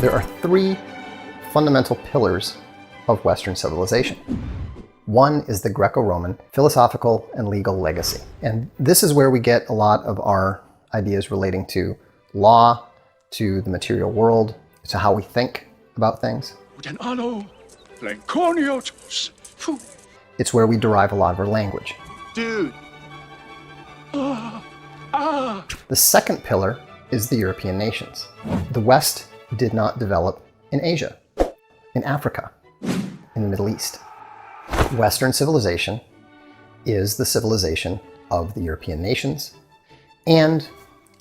There are three fundamental pillars of Western civilization. One is the Greco-Roman philosophical and legal legacy. And this is where we get a lot of our ideas relating to law, to the material world, to how we think about things. It's where we derive a lot of our language. Dude. The second pillar is the European nations. The West did not develop in Asia, in Africa, in the Middle East. Western civilization is the civilization of the European nations and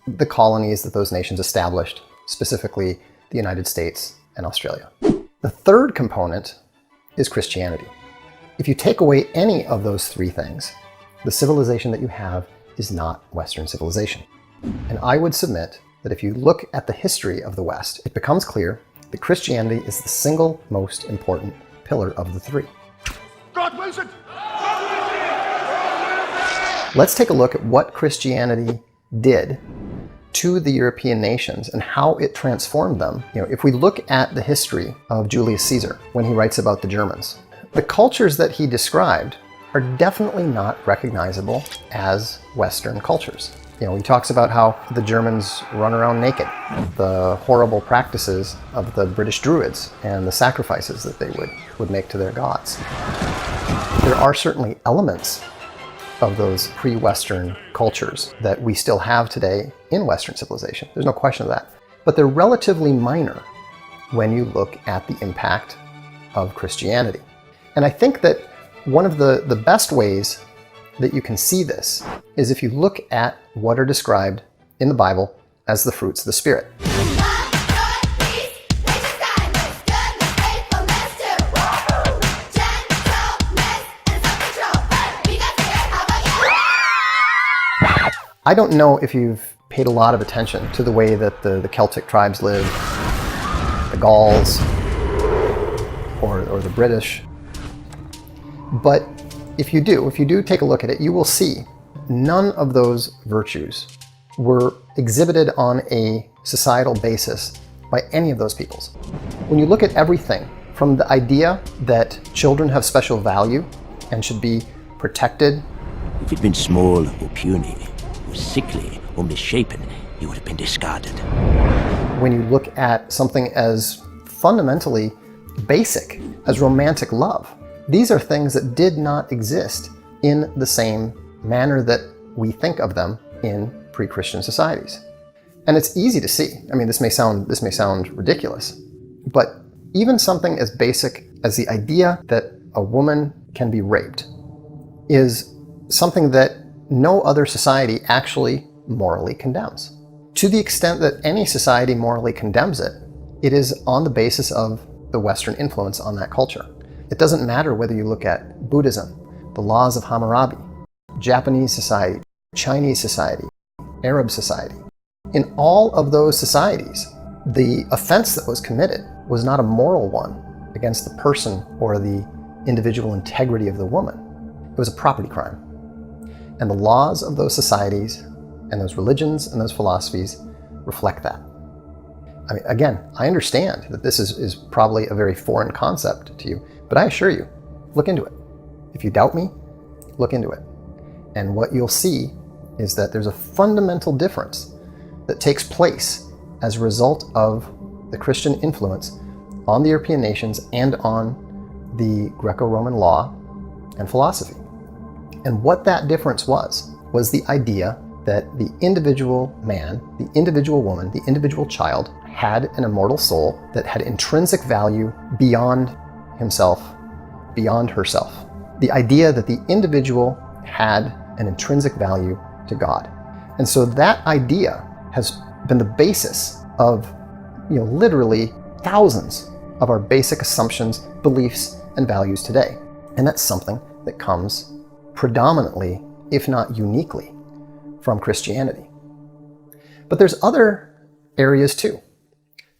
the colonies that those nations established, specifically the United States and Australia. The third component is Christianity. If you take away any of those three things, the civilization that you have is not Western civilization. And I would submit that if you look at the history of the West, it becomes clear that Christianity is the single most important pillar of the three. God wills it! Let's take a look at what Christianity did to the European nations and how it transformed them. If we look at the history of Julius Caesar, when he writes about the Germans, the cultures that he described are definitely not recognizable as Western cultures. He talks about how the Germans run around naked, the horrible practices of the British Druids, and the sacrifices that they would make to their gods. There are certainly elements of those pre-Western cultures that we still have today in Western civilization. There's no question of that. But they're relatively minor when you look at the impact of Christianity. And I think that one of the best ways that you can see this is if you look at what are described in the Bible as the fruits of the Spirit. I don't know if you've paid a lot of attention to the way that the Celtic tribes lived, the Gauls, or the British. But if you do take a look at it, you will see none of those virtues were exhibited on a societal basis by any of those peoples. When you look at everything, from the idea that children have special value and should be protected. If it'd been small or puny, or sickly or misshapen, he would have been discarded. When you look at something as fundamentally basic as romantic love, these are things that did not exist in the same manner that we think of them in pre-Christian societies. And it's easy to see. I mean, this may sound ridiculous, but even something as basic as the idea that a woman can be raped is something that no other society actually morally condemns. To the extent that any society morally condemns it, it is on the basis of the Western influence on that culture. It doesn't matter whether you look at Buddhism, the laws of Hammurabi, Japanese society, Chinese society, Arab society. In all of those societies, the offense that was committed was not a moral one against the person or the individual integrity of the woman. It was a property crime. And the laws of those societies and those religions and those philosophies reflect that. I mean, again, I understand that this is probably a very foreign concept to you, but I assure you, look into it. If you doubt me, look into it. And what you'll see is that there's a fundamental difference that takes place as a result of the Christian influence on the European nations and on the Greco-Roman law and philosophy. And what that difference was the idea that the individual man, the individual woman, the individual child had an immortal soul that had intrinsic value beyond himself, beyond herself. The idea that the individual had an intrinsic value to God. And so that idea has been the basis of, literally thousands of our basic assumptions, beliefs, and values today. And that's something that comes predominantly, if not uniquely, from Christianity. But there's other areas too.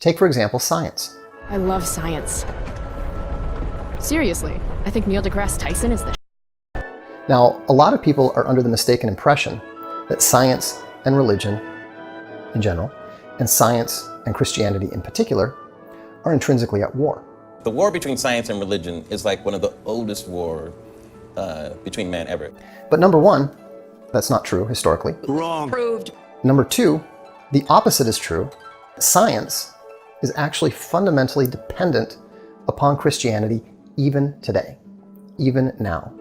Take, for example, science. I love science. Seriously, I think Neil deGrasse Tyson is the Now, a lot of people are under the mistaken impression that science and religion in general, and science and Christianity in particular, are intrinsically at war. The war between science and religion is like one of the oldest wars between man ever. But number one, that's not true historically. Wrong. Proved. Number two, the opposite is true. Science is actually fundamentally dependent upon Christianity even today, even now.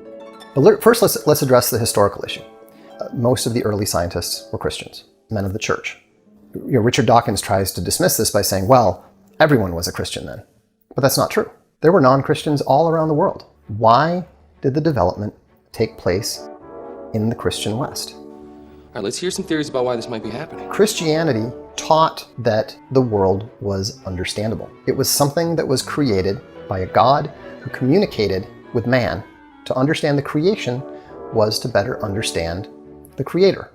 But first, let's address the historical issue. Most of the early scientists were Christians, men of the church. Richard Dawkins tries to dismiss this by saying, well, everyone was a Christian then. But that's not true. There were non-Christians all around the world. Why did the development take place in the Christian West? All right, let's hear some theories about why this might be happening. Christianity taught that the world was understandable. It was something that was created by a God who communicated with man. To understand the creation was to better understand the Creator.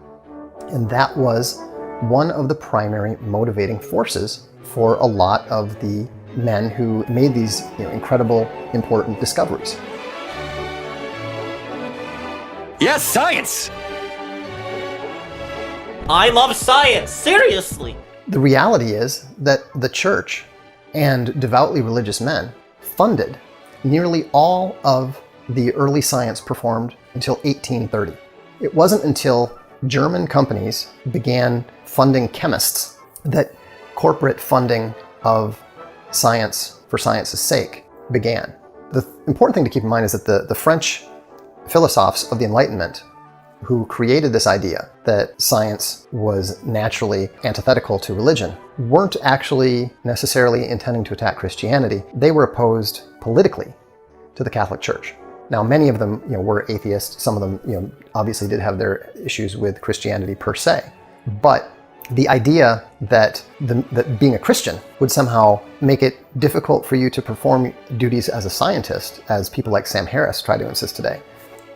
And that was one of the primary motivating forces for a lot of the men who made these incredible, important discoveries. Yes, science! I love science, seriously! The reality is that the church and devoutly religious men funded nearly all of the early science performed until 1830. It wasn't until German companies began funding chemists that corporate funding of science for science's sake began. The important thing to keep in mind is that the French philosophers of the Enlightenment who created this idea that science was naturally antithetical to religion weren't actually necessarily intending to attack Christianity. They were opposed politically to the Catholic Church. Now, many of them were atheists. Some of them obviously did have their issues with Christianity per se. But the idea that being a Christian would somehow make it difficult for you to perform duties as a scientist, as people like Sam Harris try to insist today,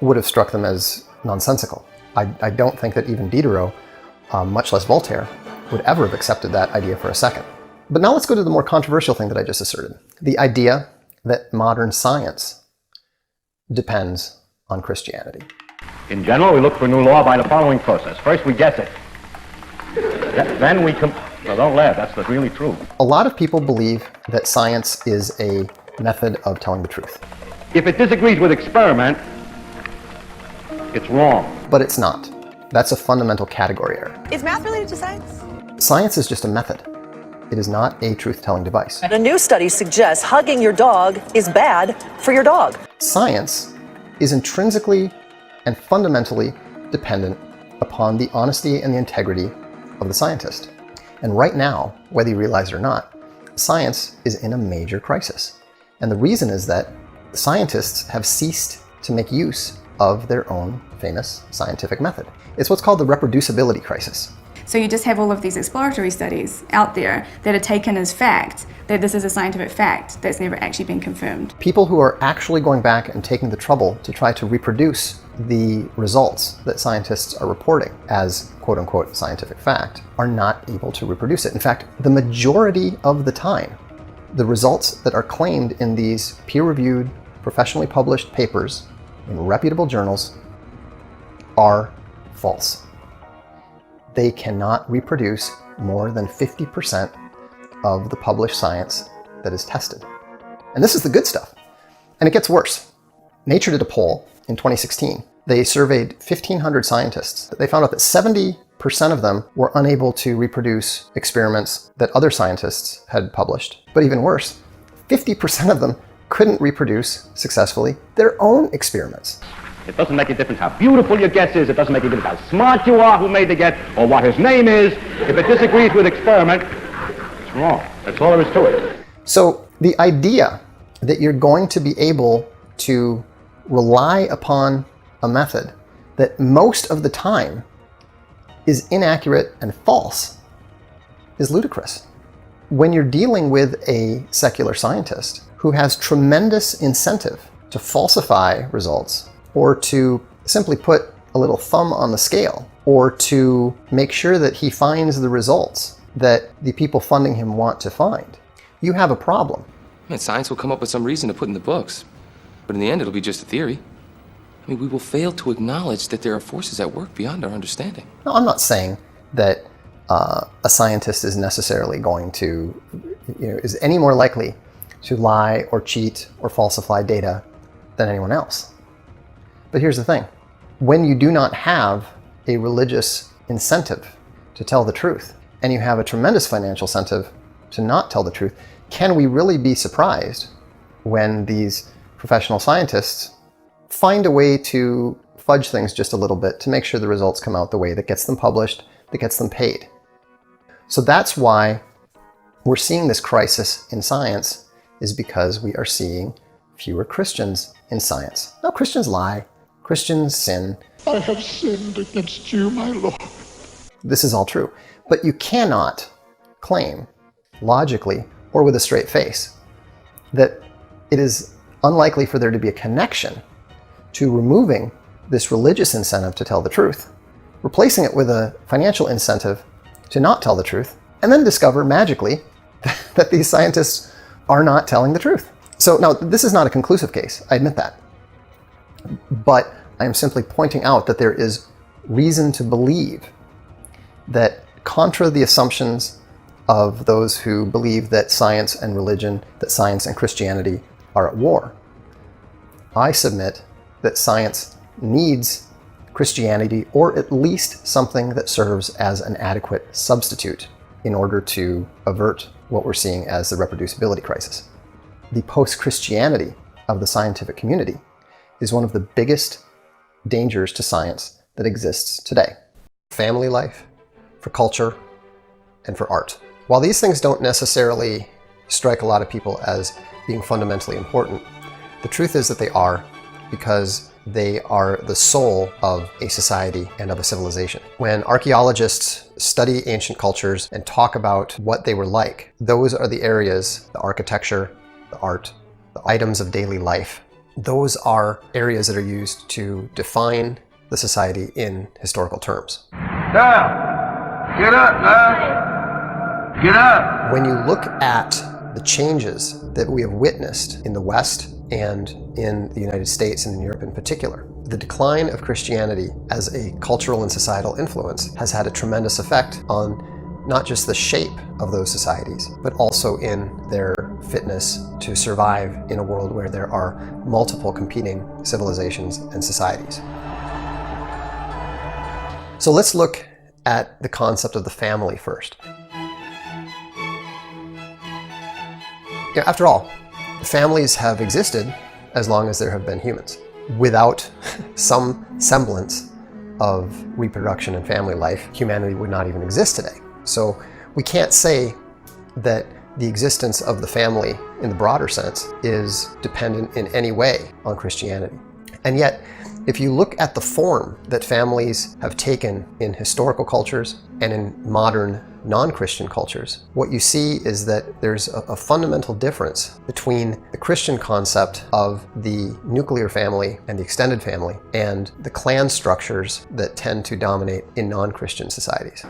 would have struck them as nonsensical. I don't think that even Diderot, much less Voltaire, would ever have accepted that idea for a second. But now let's go to the more controversial thing that I just asserted. The idea that modern science depends on Christianity. In general, we look for new law by the following process. First, we guess it. Then we well, don't laugh, that's really true. A lot of people believe that science is a method of telling the truth. If it disagrees with experiment, it's wrong. But it's not. That's a fundamental category error. Is math related to science? Science is just a method. It is not a truth-telling device. A new study suggests hugging your dog is bad for your dog. Science is intrinsically and fundamentally dependent upon the honesty and the integrity of the scientist. And right now, whether you realize it or not, science is in a major crisis. And the reason is that scientists have ceased to make use of their own famous scientific method. It's what's called the reproducibility crisis. So you just have all of these exploratory studies out there that are taken as fact, that this is a scientific fact that's never actually been confirmed. People who are actually going back and taking the trouble to try to reproduce the results that scientists are reporting as quote-unquote scientific fact are not able to reproduce it. In fact, the majority of the time, the results that are claimed in these peer-reviewed, professionally published papers in reputable journals are false. They cannot reproduce more than 50% of the published science that is tested. And this is the good stuff. And it gets worse. Nature did a poll in 2016. They surveyed 1,500 scientists. They found out that 70% of them were unable to reproduce experiments that other scientists had published. But even worse, 50% of them couldn't reproduce successfully their own experiments. It doesn't make a difference how beautiful your guess is, it doesn't make a difference how smart you are, who made the guess, or what his name is. If it disagrees with experiment, it's wrong. That's all there is to it. So the idea that you're going to be able to rely upon a method that most of the time is inaccurate and false is ludicrous. When you're dealing with a secular scientist who has tremendous incentive to falsify results, or to simply put a little thumb on the scale, or to make sure that he finds the results that the people funding him want to find, you have a problem. Man, science will come up with some reason to put in the books, but in the end it'll be just a theory. I mean, we will fail to acknowledge that there are forces at work beyond our understanding. Now, I'm not saying that a scientist is necessarily going to, is any more likely to lie or cheat or falsify data than anyone else. But here's the thing. When you do not have a religious incentive to tell the truth, and you have a tremendous financial incentive to not tell the truth, can we really be surprised when these professional scientists find a way to fudge things just a little bit to make sure the results come out the way that gets them published, that gets them paid? So that's why we're seeing this crisis in science, is because we are seeing fewer Christians in science. Now, Christians lie, Christians sin. I have sinned against you, my Lord. This is all true. But you cannot claim, logically or with a straight face, that it is unlikely for there to be a connection to removing this religious incentive to tell the truth, replacing it with a financial incentive to not tell the truth, and then discover magically that these scientists are not telling the truth. So now, this is not a conclusive case, I admit that. But I am simply pointing out that there is reason to believe that, contra the assumptions of those who believe that science and religion, that science and Christianity are at war, I submit that science needs Christianity, or at least something that serves as an adequate substitute, in order to avert what we're seeing as the reproducibility crisis. The post-Christianity of the scientific community is one of the biggest dangers to science that exists today. Family life, for culture, and for art. While these things don't necessarily strike a lot of people as being fundamentally important, the truth is that they are, because they are the soul of a society and of a civilization. When archaeologists study ancient cultures and talk about what they were like, those are the areas, the architecture, the art, the items of daily life, those are areas that are used to define the society in historical terms. Now, get up, lad. Get up. When you look at the changes that we have witnessed in the West and in the United States and in Europe in particular, the decline of Christianity as a cultural and societal influence has had a tremendous effect on not just the shape of those societies, but also in their fitness to survive in a world where there are multiple competing civilizations and societies. So let's look at the concept of the family first. After all, families have existed as long as there have been humans. Without some semblance of reproduction and family life, humanity would not even exist today. So we can't say that the existence of the family in the broader sense is dependent in any way on Christianity. And yet, if you look at the form that families have taken in historical cultures and in modern non-Christian cultures, what you see is that there's a fundamental difference between the Christian concept of the nuclear family and the extended family and the clan structures that tend to dominate in non-Christian societies.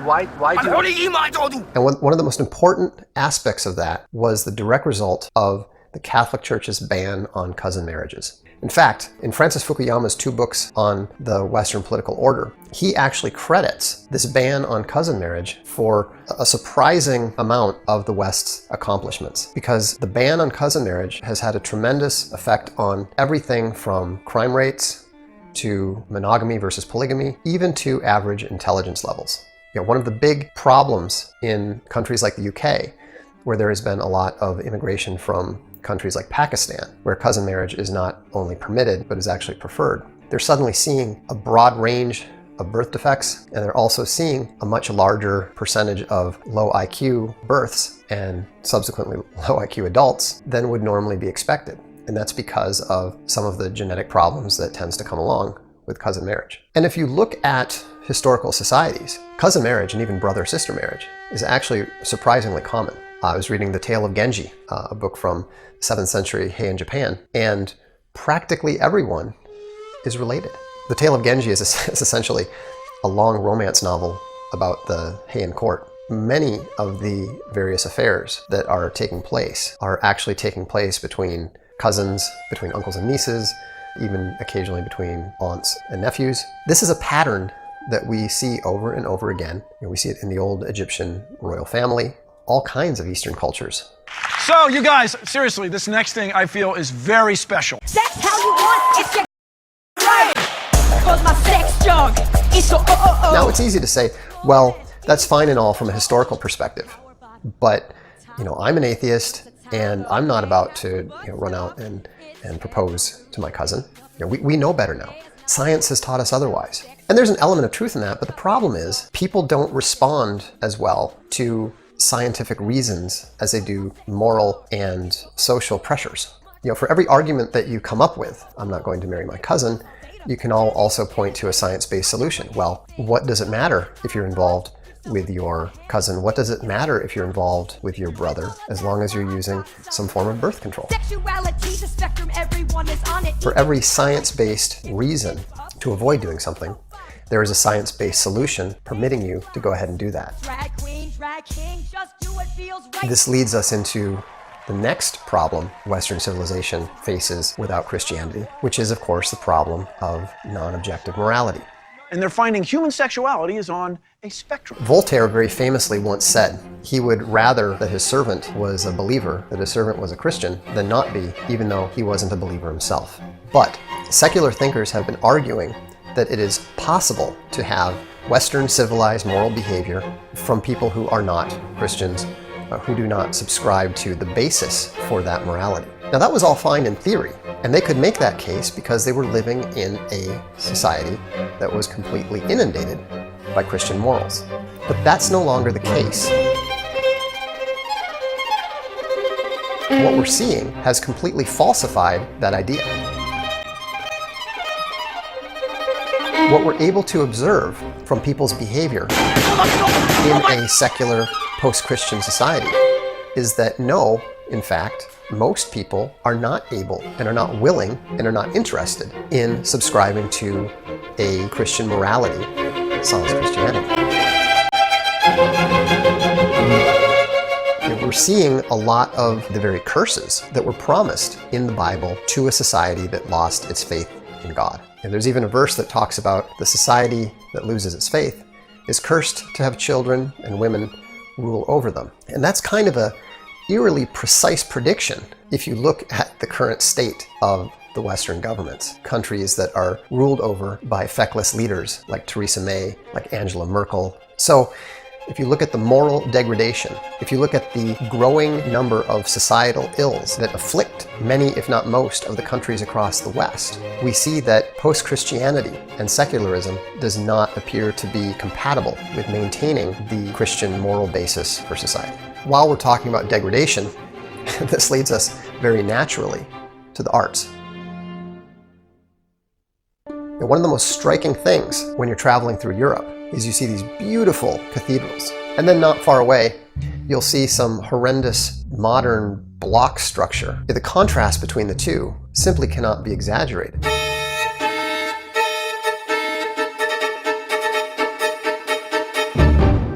Why do... And one of the most important aspects of that was the direct result of the Catholic Church's ban on cousin marriages. In fact, in Francis Fukuyama's 2 books on the Western political order, he actually credits this ban on cousin marriage for a surprising amount of the West's accomplishments, because the ban on cousin marriage has had a tremendous effect on everything from crime rates to monogamy versus polygamy, even to average intelligence levels. One of the big problems in countries like the UK, where there has been a lot of immigration from countries like Pakistan, where cousin marriage is not only permitted, but is actually preferred, they're suddenly seeing a broad range of birth defects, and they're also seeing a much larger percentage of low IQ births and subsequently low IQ adults than would normally be expected. And that's because of some of the genetic problems that tends to come along with cousin marriage. And if you look at historical societies, cousin marriage and even brother-sister marriage is actually surprisingly common. I was reading The Tale of Genji, a book from 7th century Heian Japan, and practically everyone is related. The Tale of Genji is essentially a long romance novel about the Heian court. Many of the various affairs that are taking place are actually taking place between cousins, between uncles and nieces, even occasionally between aunts and nephews. This is a pattern that we see over and over again. We see it in the old Egyptian royal family, all kinds of Eastern cultures. So, you guys, seriously, this next thing I feel is very special. That's how you want it to right. 'Cause my sex junk is so Now, it's easy to say, well, that's fine and all from a historical perspective, but I'm an atheist and I'm not about to run out and propose to my cousin. We know better now. Science has taught us otherwise. And there's an element of truth in that, but the problem is people don't respond as well to scientific reasons as they do moral and social pressures. For every argument that you come up with, I'm not going to marry my cousin, you can also point to a science-based solution. Well, what does it matter if you're involved with your cousin? What does it matter if you're involved with your brother, as long as you're using some form of birth control? Sexuality's a spectrum, everyone is on it. For every science-based reason to avoid doing something, there is a science-based solution permitting you to go ahead and do that. Drag queen, drag king, just do what feels right. This leads us into the next problem Western civilization faces without Christianity, which is, of course, the problem of non-objective morality. And they're finding human sexuality is on a spectrum. Voltaire very famously once said he would rather that his servant was a believer, that his servant was a Christian, than not be, even though he wasn't a believer himself. But secular thinkers have been arguing that it is possible to have Western civilized moral behavior from people who are not Christians, who do not subscribe to the basis for that morality. Now, that was all fine in theory, and they could make that case because they were living in a society that was completely inundated by Christian morals. But that's no longer the case. What we're seeing has completely falsified that idea. What we're able to observe from people's behavior in a secular post-Christian society is that no, in fact, most people are not able and are not willing and are not interested in subscribing to a Christian morality, sans Christianity. And we're seeing a lot of the very curses that were promised in the Bible to a society that lost its faith in God. And there's even a verse that talks about the society that loses its faith is cursed to have children and women rule over them. And that's kind of a eerily precise prediction if you look at the current state of the Western governments, countries that are ruled over by feckless leaders like Theresa May, like Angela Merkel. So if you look at the moral degradation, if you look at the growing number of societal ills that afflict many, if not most, of the countries across the West, we see that post-Christianity and secularism does not appear to be compatible with maintaining the Christian moral basis for society. While we're talking about degradation, this leads us very naturally to the arts. Now, one of the most striking things when you're traveling through Europe is you see these beautiful cathedrals. And then not far away, you'll see some horrendous modern block structure. The contrast between the two simply cannot be exaggerated.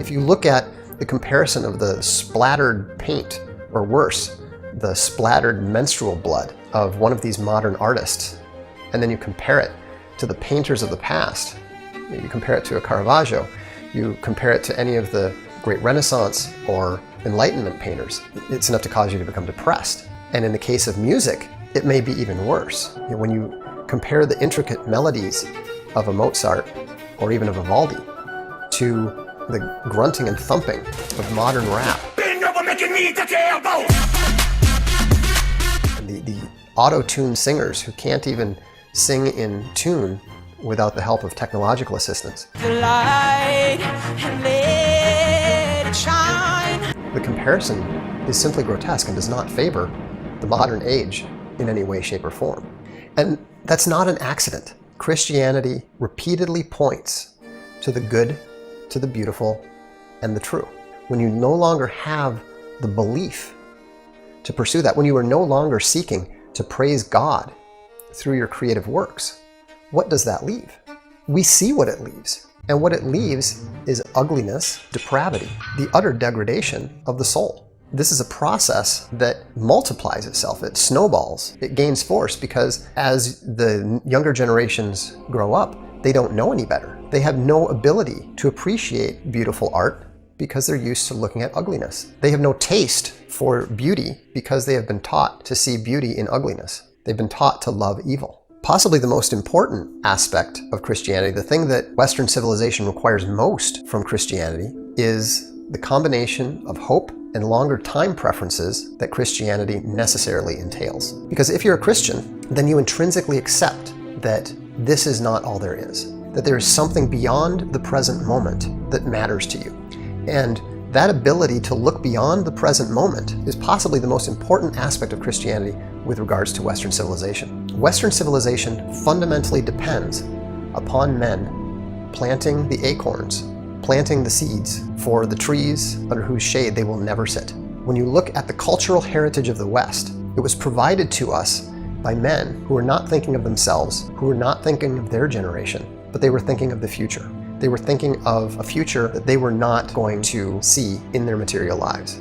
If you look at the comparison of the splattered paint, or worse, the splattered menstrual blood of one of these modern artists, and then you compare it to the painters of the past, you compare it to a Caravaggio, you compare it to any of the great Renaissance or Enlightenment painters, it's enough to cause you to become depressed. And in the case of music, it may be even worse. When you compare the intricate melodies of a Mozart or even of a Vivaldi to the grunting and thumping of modern rap, and the auto-tune singers who can't even sing in tune without the help of technological assistance. The comparison is simply grotesque and does not favor the modern age in any way, shape, or form. And that's not an accident. Christianity repeatedly points to the good, to the beautiful, and the true. When you no longer have the belief to pursue that, when you are no longer seeking to praise God through your creative works, what does that leave? We see what it leaves. And what it leaves is ugliness, depravity, the utter degradation of the soul. This is a process that multiplies itself, it snowballs, it gains force because as the younger generations grow up, they don't know any better. They have no ability to appreciate beautiful art because they're used to looking at ugliness. They have no taste for beauty because they have been taught to see beauty in ugliness. They've been taught to love evil. Possibly the most important aspect of Christianity, the thing that Western civilization requires most from Christianity, is the combination of hope and longer time preferences that Christianity necessarily entails. Because if you're a Christian, then you intrinsically accept that this is not all there is, that there is something beyond the present moment that matters to you. And that ability to look beyond the present moment is possibly the most important aspect of Christianity with regards to Western civilization. Western civilization fundamentally depends upon men planting the acorns, planting the seeds for the trees under whose shade they will never sit. When you look at the cultural heritage of the West, it was provided to us by men who were not thinking of themselves, who were not thinking of their generation, but they were thinking of the future. They were thinking of a future that they were not going to see in their material lives.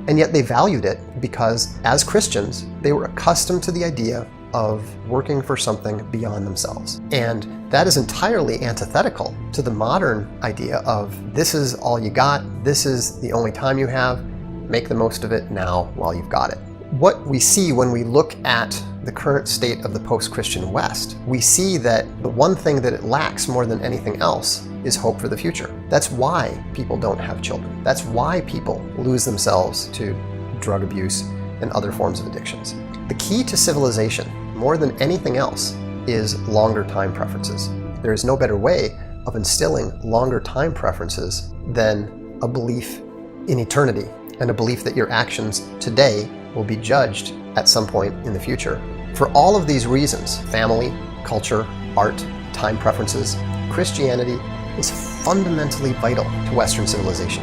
And yet they valued it because, as Christians, they were accustomed to the idea of working for something beyond themselves. And that is entirely antithetical to the modern idea of this is all you got, this is the only time you have, make the most of it now while you've got it. What we see when we look at the current state of the post-Christian West, we see that the one thing that it lacks more than anything else is hope for the future. That's why people don't have children. That's why people lose themselves to drug abuse and other forms of addictions. The key to civilization, more than anything else, is longer time preferences. There is no better way of instilling longer time preferences than a belief in eternity and a belief that your actions today will be judged at some point in the future. For all of these reasons, family, culture, art, time preferences, Christianity is fundamentally vital to Western civilization.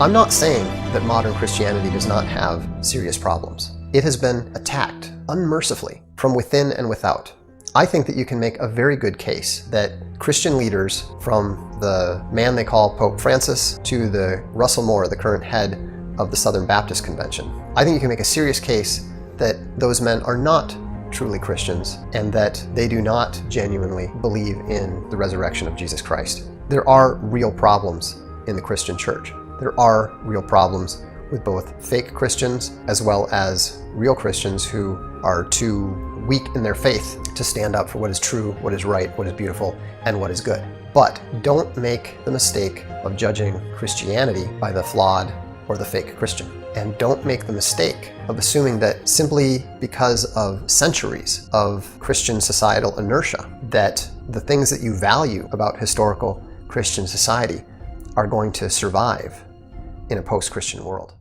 I'm not saying that modern Christianity does not have serious problems. It has been attacked unmercifully from within and without. I think that you can make a very good case that Christian leaders, from the man they call Pope Francis to the Russell Moore, the current head of the Southern Baptist Convention, I think you can make a serious case that those men are not truly Christians and that they do not genuinely believe in the resurrection of Jesus Christ. There are real problems in the Christian church. There are real problems with both fake Christians as well as real Christians who are too weak in their faith to stand up for what is true, what is right, what is beautiful, and what is good. But don't make the mistake of judging Christianity by the flawed or the fake Christian. And don't make the mistake of assuming that simply because of centuries of Christian societal inertia, that the things that you value about historical Christian society are going to survive in a post-Christian world.